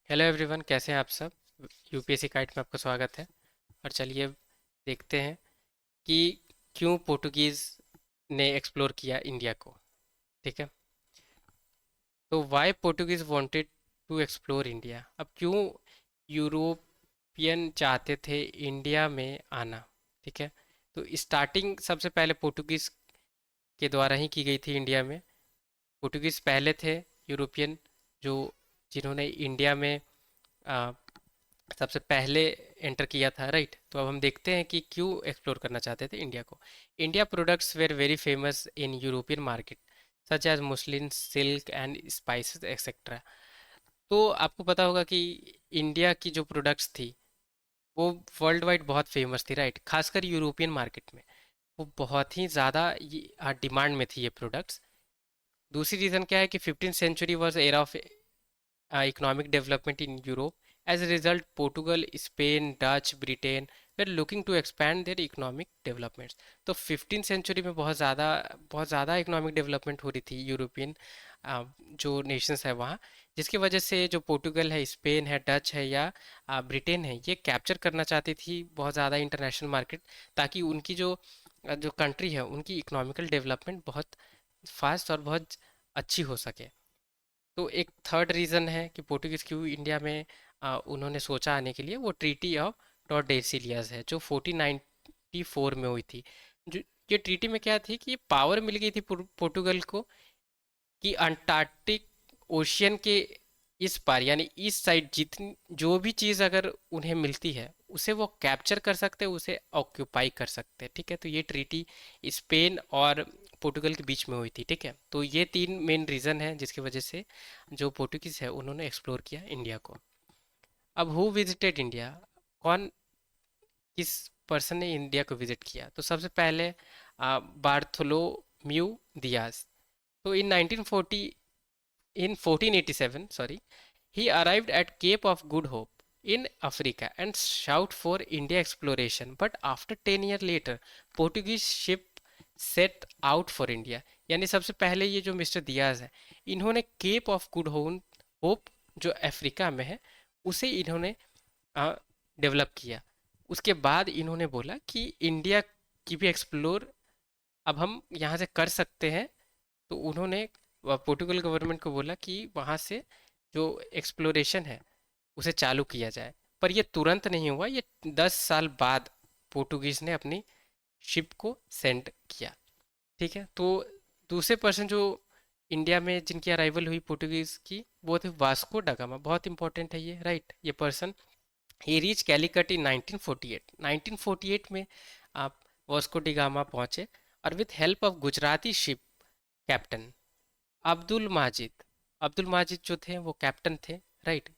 Hello everyone, कैसे हैं आप सब। यूपीएससी गाइड में आपका स्वागत है। और चलिए देखते हैं कि क्यों पोर्टुगीज़ ने एक्सप्लोर किया इंडिया को। ठीक है, तो why Portuguese wanted to explore India. अब क्यों यूरोपियन चाहते थे इंडिया में आना। ठीक है, तो स्टार्टिंग सबसे पहले पोर्टुगीज़ के द्वारा ही की गई थी इंडिया में। पोर्टुगीज़ पहले थे यूरोपियन जो जिन्होंने इंडिया में आ, सबसे पहले एंटर किया था, राइट। तो अब हम देखते हैं कि क्यों एक्सप्लोर करना चाहते थे इंडिया को। India products were very famous in European market such as muslin silk and spices etcetera. तो आपको पता होगा कि इंडिया की जो प्रोडक्ट्स थी वो वर्ल्ड वाइड बहुत फेमस थी, राइट। खासकर यूरोपियन मार्केट में वो बहुत ही ज़्यादा डिमांड में थी ये प्रोडक्ट्स। दूसरी रीज़न क्या है कि 15th century was era of economic development in Europe. As a result, Portugal, Spain, Dutch, Britain were looking to expand their economic developments. तो 15th century में बहुत ज़्यादा इकोनॉमिक डेवलपमेंट हो रही थी यूरोपियन जो नेशंस है वहाँ, जिसकी वजह से जो पोर्टुगल है, स्पेन है, डच है या ब्रिटेन है, ये कैप्चर करना चाहती थी बहुत ज़्यादा इंटरनेशनल मार्केट, ताकि उनकी जो कंट्री है उनकी इकोनॉमिकल डेवलपमेंट बहुत फास्ट और बहुत अच्छी हो सके। तो एक थर्ड रीज़न है कि पोर्टुगीज़ क्यों इंडिया में उन्होंने सोचा आने के लिए, वो ट्रीटी ऑफ टॉर्डेसिलियस है जो 1494 में हुई थी। जो ये ट्रीटी में क्या थी कि पावर मिल गई थी पोर्टुगल को कि अंटार्कटिक ओशियन के इस पार यानी इस साइड जितनी जो भी चीज़ अगर उन्हें मिलती है उसे वो कैप्चर कर सकते हैं, उसे ऑक्यूपाई कर सकते हैं। ठीक है, तो ये ट्रीटी स्पेन और पोर्टुगल के बीच में हुई थी। ठीक है, तो ये तीन मेन रीज़न है जिसकी वजह से जो पोर्टुगीज़ है उन्होंने एक्सप्लोर किया इंडिया को। अब हु विजिटेड इंडिया, कौन किस पर्सन ने इंडिया को विजिट किया, तो सबसे पहले बार्थोलोम्यू दियाज। तो इन 1487, sorry, he arrived at Cape of Good Hope in Africa and shout for India exploration. But after 10 years later, Portuguese ship set out for India. यानी सबसे पहले ये जो मिस्टर दियाज है, इन्होंने केप ऑफ गुड होप जो Africa में है उसे इन्होंने डेवलप किया। उसके बाद इन्होंने बोला कि इंडिया की भी एक्सप्लोर अब हम यहाँ से कर सकते हैं। तो उन्होंने पोर्टुगल गवर्नमेंट को बोला कि वहाँ से जो एक्सप्लोरेशन है उसे चालू किया जाए। पर ये तुरंत नहीं हुआ, ये 10 साल बाद पोर्टुगीज ने अपनी शिप को सेंड किया। ठीक है, तो दूसरे पर्सन जो इंडिया में जिनकी अराइवल हुई पोर्टुगीज की वो थे वास्को डगामा। बहुत इंपॉर्टेंट है ये, राइट। ये पर्सन ही रीच कैलिकट इन 1948। 1948 में आप वास्को डिगामा पहुंचे और with help of Gujarati ship captain Abdul Majid. Abdul Majid जो थे वो कैप्टन थे, राइट,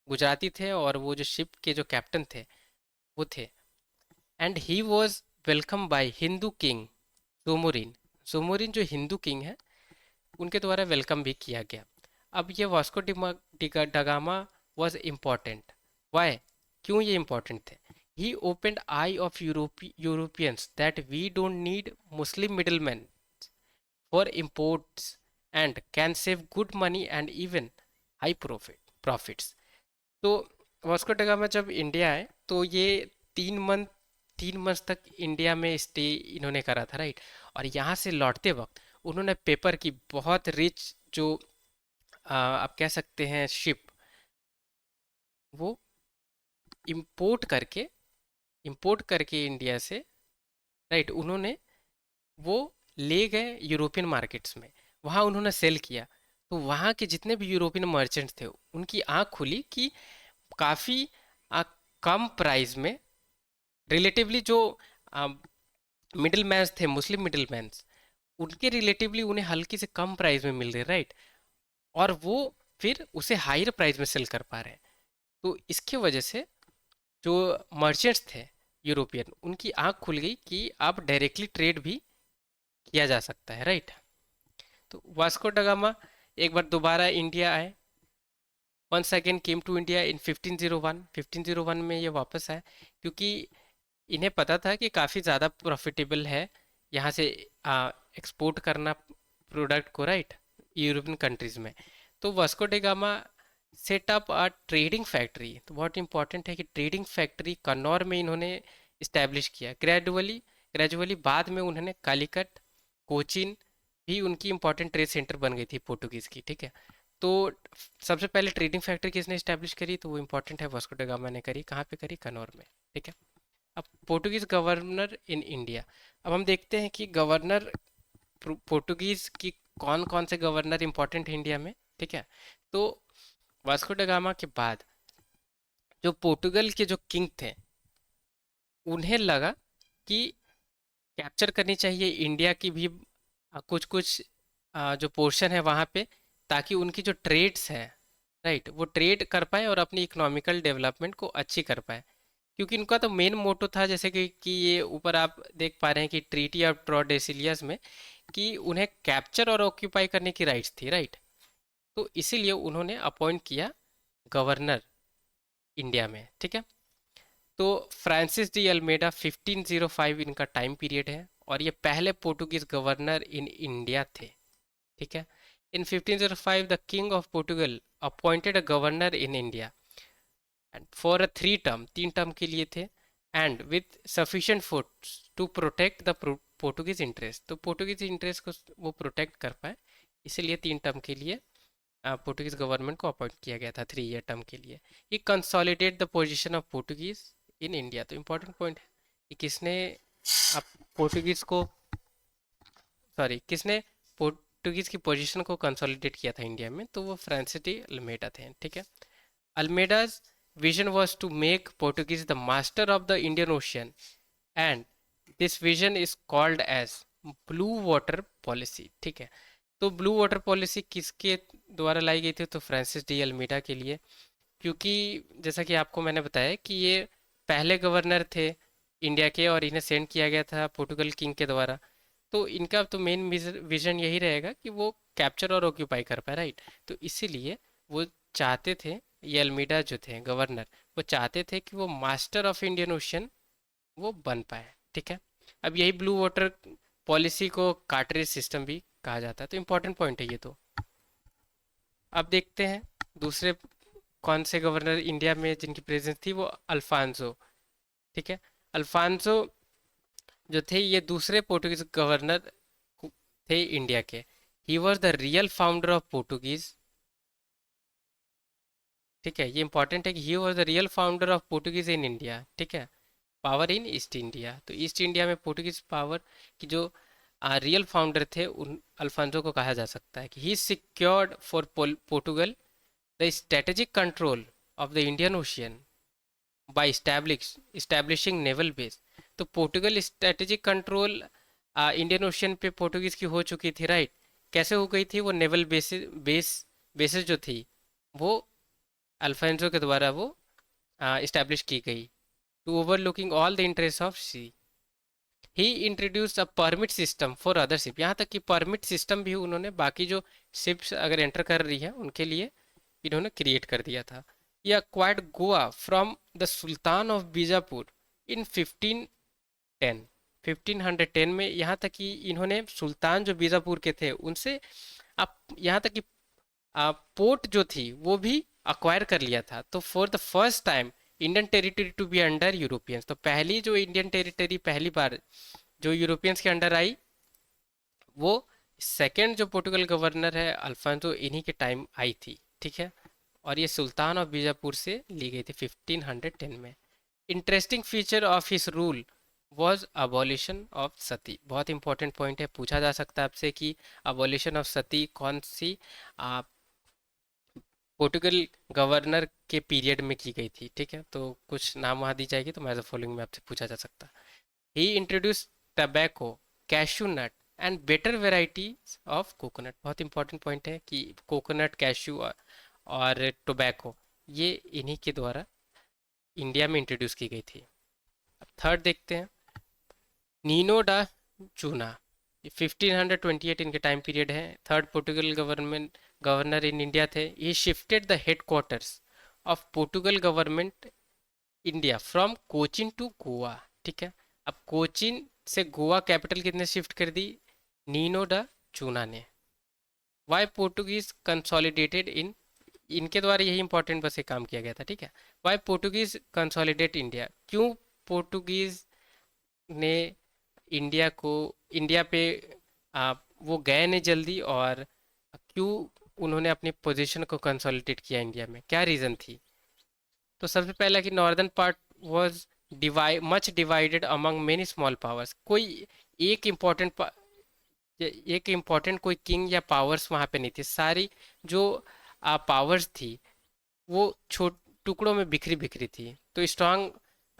गुजराती थे, और वो जो शिप के जो कैप्टन थे वो थे। And he was welcome by Hindu king Zamorin. Zamorin जो हिंदू किंग है उनके द्वारा वेलकम भी किया गया। अब ये Vasco da Gama was important. Why, क्यों ये इम्पोर्टेंट थे। He opened eye of Europeans that we don't need Muslim middleman for imports and can save good money and even high profits। तो वास्को ड गामा जब India आए तो ये 3 month तक India में स्टे इन्होंने करा था, राइट। और यहाँ से लौटते वक्त उन्होंने पेपर की बहुत रिच जो आप कह सकते हैं शिप, वो इंपोर्ट करके इंडिया से, राइट, उन्होंने वो ले गए यूरोपियन मार्केट्स में। वहाँ उन्होंने सेल किया। तो वहाँ के जितने भी यूरोपियन मर्चेंट थे उनकी आंख खुली कि काफ़ी कम प्राइस में रिलेटिवली जो मिडिल मैन्स थे, मुस्लिम मिडिल मैन्स, उनके रिलेटिवली उन्हें हल्की से कम प्राइस में मिल रहे, राइट। और वो फिर उसे हायर प्राइस में सेल कर पा रहे हैं। तो इसके वजह से जो मर्चेंट्स थे यूरोपियन, उनकी आंख खुल गई कि आप डायरेक्टली ट्रेड भी किया जा सकता है, राइट। तो वास्को डगामा एक बार दोबारा इंडिया आए, once again came to India in 1501। 1501 में ये वापस आए क्योंकि इन्हें पता था कि काफ़ी ज़्यादा प्रॉफिटेबल है यहाँ से एक्सपोर्ट करना प्रोडक्ट को, राइट, यूरोपियन कंट्रीज़ में। तो Vasco day gamma sat up अ ट्रेडिंग फैक्ट्री, तो बहुत इंपॉर्टेंट है कि ट्रेडिंग फैक्ट्री कन्नौर में इन्होंने इस्टेब्लिश किया। ग्रेजुअली ग्रेजुअली बाद में उन्होंने कालीकट, कोचीन भी उनकी इंपॉर्टेंट ट्रेड सेंटर बन गई थी पोर्टुगीज़ की, ठीक है। तो सबसे पहले ट्रेडिंग फैक्ट्री किसने इस्टेब्लिश करी, तो वो इंपॉर्टेंट है, वास्को ड गामा ने करी। कहाँ पे करी? कन्नौर में, ठीक है। अब पोर्टुगीज गवर्नर इन इंडिया, अब हम देखते हैं कि गवर्नर पोर्टुगीज की कौन कौन से गवर्नर इंपॉर्टेंट है इंडिया में, ठीक है। तो वास्को ड गामा के बाद जो पोर्टुगल के जो किंग थे, उन्हें लगा कि कैप्चर करनी चाहिए इंडिया की भी कुछ कुछ जो पोर्शन है वहाँ पे, ताकि उनकी जो ट्रेड्स है, राइट, वो ट्रेड कर पाए और अपनी इकोनॉमिकल डेवलपमेंट को अच्छी कर पाए। क्योंकि इनका तो मेन मोटो था, जैसे कि ये ऊपर आप देख पा रहे हैं कि ट्रीटी ऑफ टॉर्डेसिलियस में, कि उन्हें कैप्चर और ऑक्यूपाई करने की राइट्स थी, राइट। तो इसीलिए उन्होंने अपॉइंट किया गवर्नर इंडिया में, ठीक है। तो फ्रांसिस डी अल्मेडा 1505 इनका टाइम पीरियड है, और ये पहले पोर्टुगीज गवर्नर इन इंडिया थे, ठीक है। In 1505 the king of Portugal appointed a governor in India and for a 3 term, 3 term के लिए थे, and with sufficient force to protect the Portuguese interest, तो पोर्टुगीज इंटरेस्ट को वो प्रोटेक्ट कर पाए, इसीलिए 3 टर्म के लिए पोर्टुगीज गवर्नमेंट को अपॉइंट किया गया था 3 ईयर टर्म के लिए। ये consolidate the position of Portuguese in India, तो इम्पोर्टेंट पॉइंट है कि किसने अब पोर्टुगीज को, सॉरी, किसने पोर्टुगीज की पोजीशन को कंसोलिडेट किया था इंडिया में, तो वो फ्रांसिस डी अल्मेडा थे, ठीक है। अल्मेडाज vision was to make Portuguese the master of the Indian Ocean, and this vision is called as blue water policy, ठीक है। तो ब्लू वाटर पॉलिसी किसके द्वारा लाई गई थी, तो फ्रांसिस डी अल्मीडा के लिए, क्योंकि जैसा कि आपको मैंने बताया कि ये पहले गवर्नर थे इंडिया के, और इन्हें सेंड किया गया था पोर्टुगल किंग के द्वारा। तो इनका तो मेन विजन यही रहेगा कि वो कैप्चर और ऑक्यूपाई कर पाए, राइट। तो इसीलिए वो चाहते थे, ये अल्मीडा जो थे गवर्नर, वो चाहते थे कि वो मास्टर ऑफ इंडियन ओशन वो बन पाए, ठीक है। अब यही ब्लू वाटर पॉलिसी को कार्टरेज सिस्टम भी कहा जाता है, तो इम्पोर्टेंट पॉइंट है ये तो। अब देखते हैं दूसरे कौन से गवर्नर इंडिया में जिनकी प्रेजेंस थी, वो अल्फांसो, ठीक है। अल्फांसो जो थे ये दूसरे पोर्टुगीज गवर्नर थे इंडिया के। He was the real founder of Portuguese, ठीक है, ये इंपॉर्टेंट है कि he was the real founder of Portuguese in India, ठीक है। पावर इन ईस्ट इंडिया, तो ईस्ट इंडिया में पोर्टुगीज पावर की जो रियल फाउंडर थे, उन अल्फांसो को कहा जा सकता है कि he secured for Portugal the strategic control of the Indian ocean by establishing naval base. तो Portugal strategic control Indian ocean पे पोर्टुगीज की हो चुकी थी, राइट। कैसे हो गई थी? वो नेवल बेसिस जो थी, वो अल्फांसो के द्वारा वो इस्टेब्लिश की गई, to overlooking all the interest of sea. He introduce a permit system for other ship, यहाँ तक कि परमिट सिस्टम भी उन्होंने बाकी जो शिप्स अगर एंटर कर रही है उनके लिए इन्होंने क्रिएट कर दिया था। ये acquired Goa from the sultan of Bijapur in 1510, 1510 में, यहाँ तक कि इन्होंने सुल्तान जो बीजापुर के थे उनसे, आप यहाँ तक कि पोर्ट जो थी वो भी अक्वायर कर लिया था। तो for the first time Indian territory to be under Europeans, तो पहली जो इंडियन टेरिटरी पहली बार जो यूरोपियंस के अंडर आई, वो सेकंड जो पोर्टुगल गवर्नर है अल्फांसो, इन्हीं के टाइम आई थी, ठीक है। और ये सुल्तान ऑफ बीजापुर से ली गई थी 1510 में। Interesting feature of his rule was abolition of sati, बहुत इंपॉर्टेंट पॉइंट है, पूछा जा सकता है आपसे कि अबॉलिशन ऑफ सती कौन सी पोर्टुगल गवर्नर के पीरियड में की गई थी, ठीक है। तो कुछ नाम वहाँ दी जाएगी, तो एज फॉलोइंग में आपसे पूछा जा सकता है। He introduce tobacco, cashew nut and better varieties of coconut, बहुत इंपॉर्टेंट पॉइंट है कि कोकोनट, कैशू और टोबैको, ये इन्हीं के द्वारा इंडिया में इंट्रोड्यूस की गई थी। अब थर्ड देखते हैं, नीनो डा चूना, 1528 इनके टाइम पीरियड है, third Portugal government governor in India थे। ये shifted the headquarters of Portugal government India from Cochin to Goa, ठीक है। अब कोचिन से गोवा कैपिटल कितने शिफ्ट कर दी? नीनो डा चूना ने। वाई पोर्टुगीज कंसोलिडेटेड इन इनके द्वारा यही इंपॉर्टेंट बस एक काम किया गया था, ठीक है। वाई पोर्टुगीज कंसोलिडेट इंडिया, क्यों पोर्टुगीज ने इंडिया को, इंडिया पे वो गए नहीं जल्दी, और क्यों उन्होंने अपनी पोजीशन को कंसोलिडेट किया इंडिया में, क्या रीज़न थी? तो सबसे पहला कि northern part was much divided among many small powers. कोई एक इम्पोर्टेंट एक इम्पोर्टेंट कोई किंग या पावर्स वहाँ पे नहीं थी। सारी जो पावर्स थी वो छोट टुकड़ों में बिखरी बिखरी थी। तो स्ट्रांग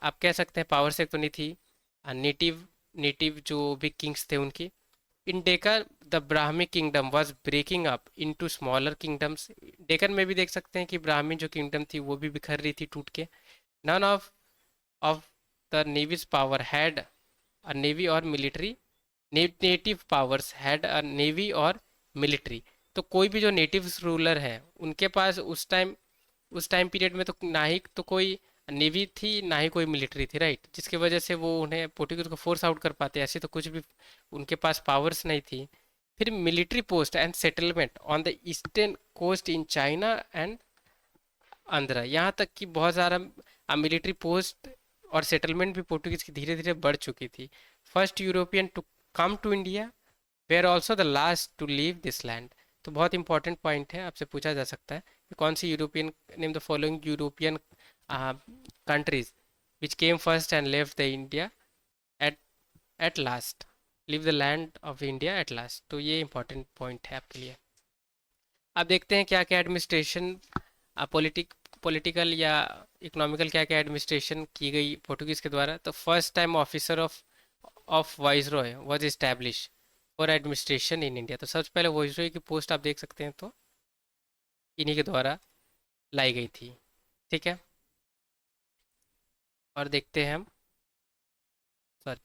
आप कह सकते हैं पावर्स एक तो नहीं थी। नेटिव नेटिव जो भी किंग्स थे उनकी। In Deccan the Bahmani kingdom was breaking up into smaller kingdoms. Deccan में भी देख सकते हैं कि ब्राह्मी जो किंगडम थी वो भी बिखर रही थी टूट के। None of the navies power had a navy और military. Native powers had a navy और मिलिट्री। तो कोई भी जो नेटिव रूलर है उनके पास उस टाइम पीरियड में तो ना ही तो कोई नेवी थी ना ही कोई मिलिट्री थी, राइट, जिसकी वजह से वो उन्हें पोर्टुगीज को फोर्स आउट कर पाते। ऐसे तो कुछ भी उनके पास पावर्स नहीं थी। फिर military post and settlement on the eastern coast in China and Andhra. यहाँ तक कि बहुत सारा मिलिट्री पोस्ट और सेटलमेंट भी पोर्टुगीज की धीरे धीरे बढ़ चुकी थी। First European to come to India were also the last to leave this land. तो बहुत इंपॉर्टेंट पॉइंट है, आपसे पूछा जा सकता है कि कौन सी European, name the following European countries which came first and left the India at at last, leave the land of India at last। तो ये इंपॉर्टेंट पॉइंट है आपके लिए। अब देखते हैं क्या क्या एडमिनिस्ट्रेशन, पॉलिटिकल या इकोनॉमिकल क्या क्या एडमिनिस्ट्रेशन की गई पोर्टुगीज के द्वारा। तो first time officer of viceroy was establish for administration in India. तो सबसे पहले वाइसरॉय की पोस्ट आप देख सकते हैं तो इन्हीं के द्वारा लाई गई थी, ठीक है। और देखते हैं हम, sorry,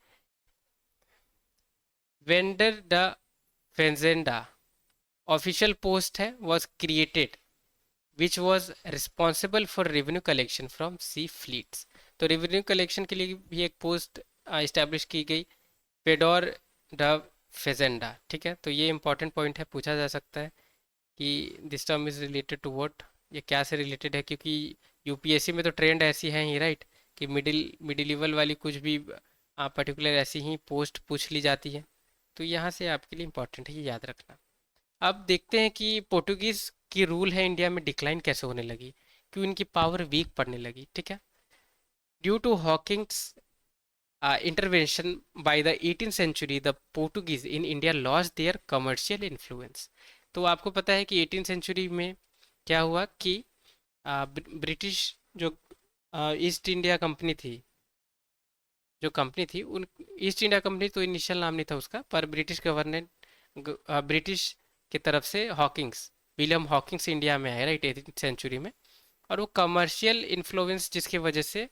Vedor da Fazenda official post है was created which was responsible for revenue collection from sea fleets. तो रेवेन्यू कलेक्शन के लिए भी एक पोस्ट इस्टेब्लिश की गई, पेडोर द फेजेंडा, ठीक है। तो ये इंपॉर्टेंट पॉइंट है, पूछा जा सकता है कि this term is related to what, ये क्या से रिलेटेड है, क्योंकि यूपीएससी में तो ट्रेंड ऐसी है ही, राइट, कि मिडिल लेवल वाली कुछ भी पर्टिकुलर ऐसी ही पोस्ट पूछ ली जाती है। तो यहाँ से आपके लिए इंपॉर्टेंट है, ये याद रखना। अब देखते हैं कि पोर्टुगीज की रूल है इंडिया में डिक्लाइन कैसे होने लगी, क्यों इनकी पावर वीक पड़ने लगी, ठीक है। Due to Hawkins intervention by the 18th century the Portuguese in India lost their commercial influence। तो आपको पता है कि 18th सेंचुरी में क्या हुआ कि ब्रिटिश जो ईस्ट इंडिया कंपनी थी, जो कंपनी थी उन ईस्ट इंडिया कंपनी, तो इनिशियल नाम नहीं था उसका, पर ब्रिटिश गवर्नमेंट, ब्रिटिश की तरफ से हॉकिंग्स, विलियम हॉकिंग्स इंडिया में आए, राइट, 18th सेंचुरी में। और वो कमर्शियल इन्फ्लुएंस जिसकी वजह से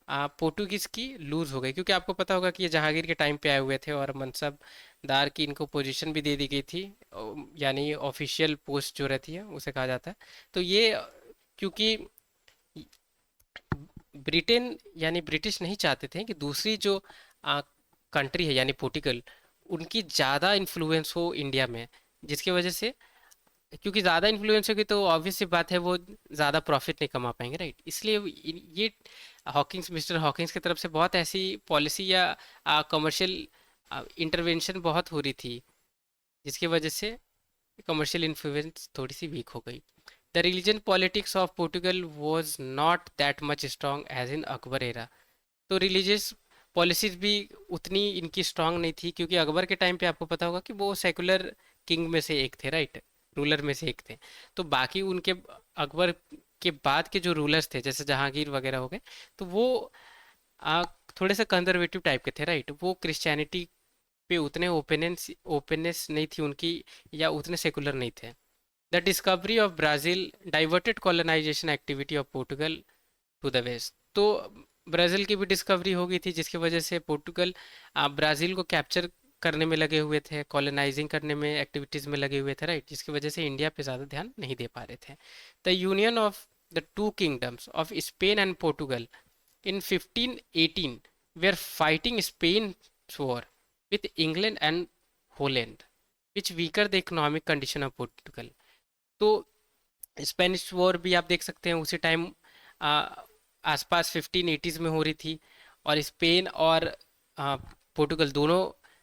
पोर्टुगीज की लूज हो गई, क्योंकि आपको पता होगा कि ये जहांगीर के टाइम पे आए हुए थे और मनसबदार की इनको पोजीशन भी दे दी गई थी, यानी ऑफिशियल पोस्ट जो रहती है उसे कहा जाता है। तो ये क्योंकि ब्रिटेन यानी ब्रिटिश नहीं चाहते थे कि दूसरी जो कंट्री है यानी पोर्टुगल, उनकी ज़्यादा इन्फ्लुएंस हो इंडिया में, जिसकी वजह से, क्योंकि ज़्यादा इन्फ्लुएंस होगी तो ऑब्वियस सी बात है वो ज़्यादा प्रॉफिट नहीं कमा पाएंगे, राइट। इसलिए ये हॉकिंग्स, मिस्टर हॉकिंग्स की तरफ से बहुत ऐसी पॉलिसी या कमर्शियल इंटरवेंशन बहुत हो रही थी, जिसकी वजह से कमर्शियल इन्फ्लुएंस थोड़ी सी वीक हो गई। The religion politics of Portugal was not that much strong as in Akbar era. तो रिलीजियस पॉलिसीज भी उतनी इनकी स्ट्रांग नहीं थी, क्योंकि अकबर के टाइम पे आपको पता होगा कि वो सेकुलर किंग में से एक थे, राइट, रूलर में से एक थे। तो बाकी उनके अकबर के बाद के जो रूलर्स थे जैसे जहांगीर वगैरह हो गए, तो वो आ, थोड़े से कंजर्वेटिव टाइप के थे, राइट। वो क्रिश्चियनिटी पे उतने ओपननेस नहीं थी उनकी, या उतने सेकुलर नहीं थे। The discovery of Brazil diverted colonisation activity of Portugal to the west. तो ब्राज़ील की भी डिस्कवरी हो गई थी, जिसकी वजह से पोर्टुगल ब्राज़ील को कैप्चर करने में लगे हुए थे, कॉलोनाइजिंग करने में, एक्टिविटीज़ में लगे हुए थे, राइट, जिसकी वजह से इंडिया पे ज़्यादा ध्यान नहीं दे पा रहे थे। The union of the two kingdoms of Spain and Portugal in 1518 were fighting Spain's war with England and Holland, which weaker the economic condition of Portugal। तो स्पेनिश वॉर भी आप देख सकते हैं उसी टाइम आसपास 1580s में हो रही थी, और स्पेन और पोर्टुगल दोनों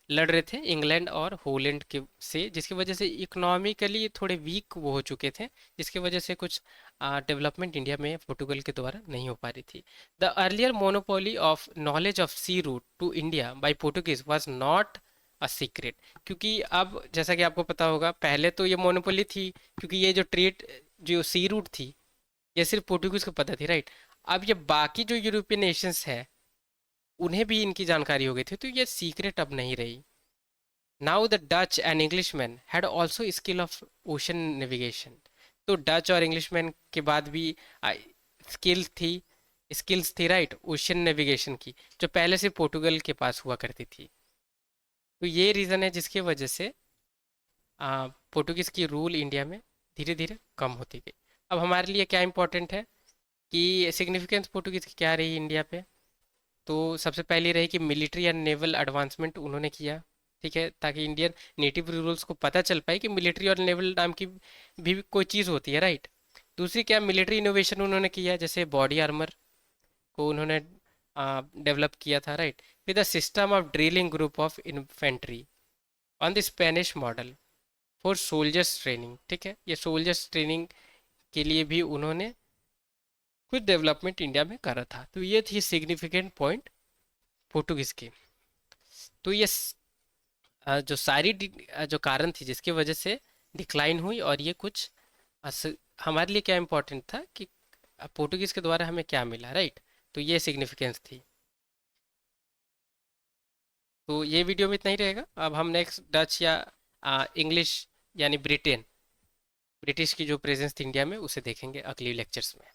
लड़ रहे थे इंग्लैंड और हॉलैंड के से, जिसकी वजह से इकोनॉमिकली थोड़े वीक वो हो चुके थे, जिसकी वजह से कुछ डेवलपमेंट इंडिया में पोर्टुगल के द्वारा नहीं हो पा रही थी। The earlier monopoly of knowledge of sea route to India by Portuguese was not a secret. क्योंकि अब जैसा कि आपको पता होगा, पहले तो ये मोनोपोली थी, क्योंकि ये जो ट्रेड, जो सी रूट थी, ये सिर्फ पोर्टुगीज को पता थी, राइट। अब ये बाकी जो यूरोपियन नेशंस है, उन्हें भी इनकी जानकारी हो गई थी, तो ये सीक्रेट अब नहीं रही। Now the Dutch and Englishman had also skill of ocean navigation. तो डच और इंग्लिशमैन के बाद भी स्किल थी स्किल्स थी, राइट, ओशन नेविगेशन की, जो पहले से पोर्टुगल के पास हुआ करती थी। तो ये रीज़न है जिसकी वजह से पोर्टुगीज़ की रूल इंडिया में धीरे धीरे कम होती गई। अब हमारे लिए क्या इंपॉर्टेंट है कि सिग्निफिकेंस पोर्टुगीज़ की क्या रही इंडिया पे। तो सबसे पहली रही कि मिलिट्री एंड नेवल एडवांसमेंट उन्होंने किया, ठीक है, ताकि इंडियन नेटिव रूरल्स को पता चल पाए कि मिलिट्री और नेवल नाम की भी कोई चीज़ होती है, राइट। दूसरी क्या, मिलिट्री इनोवेशन उन्होंने किया, जैसे बॉडी आर्मर को उन्होंने डेवलप किया था, right. With the system of drilling group of infantry on the Spanish model for soldiers training, ठीक है, ये सोल्जर्स ट्रेनिंग के लिए भी उन्होंने कुछ डेवलपमेंट इंडिया में करा था। तो ये थी सिग्निफिकेंट पॉइंट पोर्टुगीज की। तो ये जो सारी जो कारण थी जिसकी वजह से डिक्लाइन हुई, और ये कुछ हमारे लिए क्या इम्पोर्टेंट था कि पोर्टुगीज के द्वारा हमें क्या मिला, राइट। तो ये सिग्निफिकेंस थी। तो ये वीडियो में इतना ही रहेगा। अब हम नेक्स्ट डच या इंग्लिश यानी ब्रिटेन, ब्रिटिश की जो प्रेजेंस थी इंडिया में, उसे देखेंगे अगली लेक्चर्स में।